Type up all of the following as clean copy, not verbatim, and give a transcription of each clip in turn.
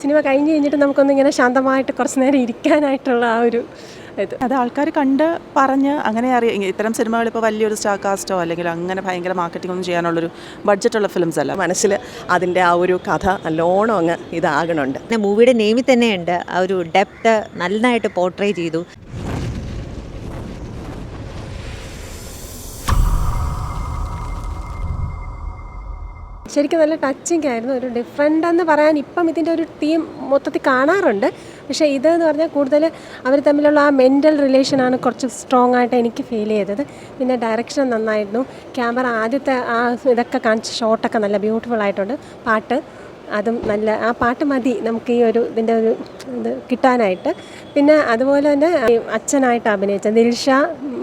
Cinema കഴിഞ്ഞ് കഴിഞ്ഞിട്ട് നമുക്കൊന്നിങ്ങനെ ശാന്തമായിട്ട് കുറച്ച് നേരം ഇരിക്കാനായിട്ടുള്ള ആ ഒരു ഇത് അത് ആൾക്കാർ കണ്ട് പറഞ്ഞ് അങ്ങനെ അറിയാം. ഇത്തരം സിനിമകൾ ഇപ്പോൾ വലിയൊരു സ്റ്റാർ കാസ്റ്റോ അല്ലെങ്കിൽ അങ്ങനെ ഭയങ്കര മാർക്കറ്റിംഗ് ഒന്നും ചെയ്യാനുള്ളൊരു ബഡ്ജറ്റുള്ള ഫിലിംസ് അല്ല. മനസ്സിൽ അതിൻ്റെ ആ ഒരു കഥ നല്ലോണം അങ്ങ് ഇതാകണുണ്ട്. പിന്നെ മൂവിയുടെ നെയിമിൽ തന്നെയുണ്ട് ആ ഒരു ഡെപ്ത് നന്നായിട്ട് പോർട്രേ ചെയ്തു. ശരിക്കും നല്ല ടച്ചിങ് ആയിരുന്നു. ഒരു ഡിഫറെൻ്റ് എന്ന് പറയാൻ ഇപ്പം ഇതിൻ്റെ ഒരു തീം മൊത്തത്തിൽ കാണാറുണ്ട്. പക്ഷേ ഇതെന്ന് പറഞ്ഞാൽ കൂടുതൽ അവർ തമ്മിലുള്ള ആ മെൻ്റൽ റിലേഷനാണ് കുറച്ച് സ്ട്രോങ് ആയിട്ട് എനിക്ക് ഫീൽ ചെയ്തത്. പിന്നെ ഡയറക്ഷൻ നന്നായിരുന്നു. ക്യാമറ ആദ്യത്തെ ആ ഇതൊക്കെ കാണിച്ച ഷോട്ടൊക്കെ നല്ല ബ്യൂട്ടിഫുൾ ആയിട്ടുണ്ട്. പാട്ട് അതും നല്ല, ആ പാട്ട് മതി നമുക്ക് ഈ ഒരു ഇതിൻ്റെ ഒരു ഇത് കിട്ടാനായിട്ട്. പിന്നെ അതുപോലെ തന്നെ അച്ഛനായിട്ട് അഭിനയിച്ച ദിൽഷ,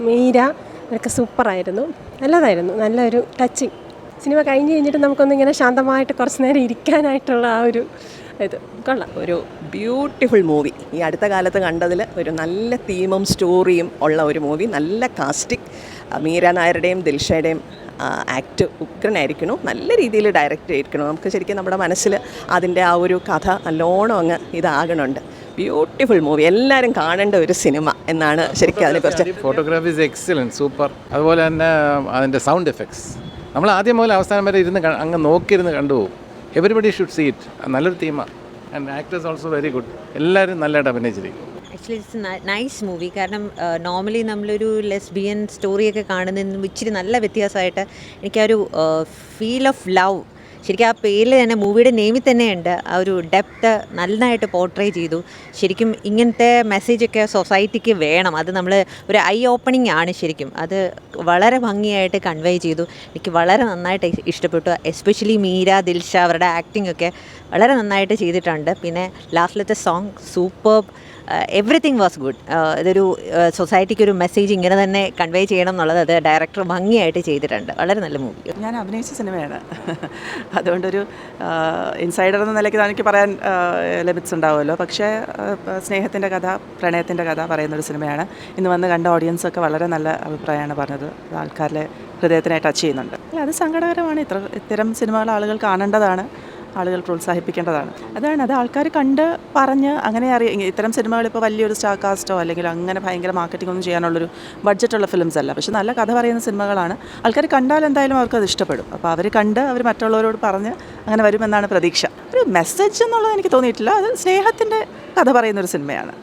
മീര ഇവരൊക്കെ സൂപ്പറായിരുന്നു. നല്ലതായിരുന്നു, നല്ലൊരു ടച്ചിങ്. സിനിമ കഴിഞ്ഞ് കഴിഞ്ഞിട്ട് നമുക്കൊന്നിങ്ങനെ ശാന്തമായിട്ട് കുറച്ച് നേരം ഇരിക്കാനായിട്ടുള്ള ആ ഒരു ഇത് കൊള്ളാം. ഒരു ബ്യൂട്ടിഫുൾ മൂവി. ഈ അടുത്ത കാലത്ത് കണ്ടതിൽ ഒരു നല്ല തീമും സ്റ്റോറിയും ഉള്ള ഒരു മൂവി. നല്ല കാസ്റ്റിക്. മീര നായരുടെയും ദിൽഷയുടെയും ആക്ട് ഉഗ്രനായിരിക്കണു. നല്ല രീതിയിൽ ഡയറക്റ്റ് ചെയ്തിരിക്കണം. നമുക്ക് ശരിക്കും നമ്മുടെ മനസ്സിൽ അതിൻ്റെ ആ ഒരു കഥ നല്ലോണം അങ്ങ് ഇതാകണുണ്ട്. ബ്യൂട്ടിഫുൾ മൂവി, എല്ലാവരും കാണേണ്ട ഒരു സിനിമ എന്നാണ് ശരിക്കും അതിനെക്കുറിച്ച്. Photography is excellent, super. അതുപോലെ തന്നെ അതിൻ്റെ സൗണ്ട് എഫക്ട്സ് നമ്മൾ ആദ്യം മുതൽ അവസാനം വരെ ഇരുന്ന് അങ്ങ് നോക്കിയിരുന്ന് കണ്ടുപോകും. Everybody should see it. നല്ലൊരു തീമാണ്. And actors also very good. എല്ലാവരും നല്ലതായിട്ട് അഭിനയിച്ചിരിക്കും. Actually it's nice movie. കാരണം നോർമലി നമ്മളൊരു ലെസ്ബിയൻ സ്റ്റോറിയൊക്കെ കാണുന്നതിന് ഇച്ചിരി നല്ല വ്യത്യാസമായിട്ട് എനിക്ക് ആ ഒരു ഫീൽ ഓഫ് ലവ് ശരിക്കും ആ പേരിൽ തന്നെ മൂവിയുടെ നെയിമിൽ തന്നെയുണ്ട് ആ ഒരു ഡെപ്ത് നന്നായിട്ട് പോർട്രേ ചെയ്തു. ശരിക്കും ഇങ്ങനത്തെ മെസ്സേജൊക്കെ സൊസൈറ്റിക്ക് വേണം. അത് നമ്മൾ ഒരു ഐ ഓപ്പണിംഗ് ആണ് ശരിക്കും. അത് വളരെ ഭംഗിയായിട്ട് കൺവേ ചെയ്തു. എനിക്ക് വളരെ നന്നായിട്ട് ഇഷ്ടപ്പെട്ടു. എസ്പെഷ്യലി മീര, ദിൽഷ അവരുടെ ആക്ടിംഗ് ഒക്കെ വളരെ നന്നായിട്ട് ചെയ്തിട്ടുണ്ട്. പിന്നെ ലാസ്റ്റിലത്തെ song superb. Everything was good. ഇതൊരു സൊസൈറ്റിക്ക് ഒരു മെസ്സേജ് ഇങ്ങനെ തന്നെ കൺവേ ചെയ്യണം എന്നുള്ളത് അത് ഡയറക്ടർ ഭംഗിയായിട്ട് ചെയ്തിട്ടുണ്ട്. വളരെ നല്ല മൂവി. ഞാൻ അഭിനയിച്ച സിനിമയാണ്. അതുകൊണ്ടൊരു ഇൻസൈഡർ എന്ന നിലയ്ക്ക് എനിക്ക് പറയാൻ ലിമിറ്റ്സ് ഉണ്ടാവുമല്ലോ. പക്ഷേ സ്നേഹത്തിൻ്റെ കഥ, പ്രണയത്തിൻ്റെ കഥ പറയുന്നൊരു സിനിമയാണ്. ഇന്ന് വന്ന് കണ്ട ഓഡിയൻസൊക്കെ വളരെ നല്ല അഭിപ്രായമാണ് പറഞ്ഞത്. ആൾക്കാരുടെ ഹൃദയത്തിനെ ടച്ച് ചെയ്യുന്നുണ്ട്. അത് സങ്കടകരമാണ്. ഇത്തരം സിനിമകൾ ആളുകൾ കാണേണ്ടതാണ്, ആളുകൾ പ്രോത്സാഹിപ്പിക്കേണ്ടതാണ്. അത് ആൾക്കാർ കണ്ട് പറഞ്ഞ് അങ്ങനെ അറിയാം. ഇത്തരം സിനിമകൾ ഇപ്പോൾ വലിയൊരു സ്റ്റാർ കാസ്റ്റോ അല്ലെങ്കിൽ അങ്ങനെ ഭയങ്കര മാർക്കറ്റിംഗ് ഒന്നും ചെയ്യാനുള്ളൊരു ബഡ്ജറ്റുള്ള ഫിലിംസ് അല്ല. പക്ഷേ നല്ല കഥ പറയുന്ന സിനിമകളാണ്. ആൾക്കാർ കണ്ടാൽ എന്തായാലും അവർക്ക് അത് ഇഷ്ടപ്പെടും. അപ്പോൾ അവർ കണ്ട് അവർ മറ്റുള്ളവരോട് പറഞ്ഞ് അങ്ങനെ വരുമെന്നാണ് പ്രതീക്ഷ. ഒരു മെസ്സേജ് എന്നുള്ളത് എനിക്ക് തോന്നിയിട്ടില്ല. അത് സ്നേഹത്തിൻ്റെ കഥ പറയുന്നൊരു സിനിമയാണ്.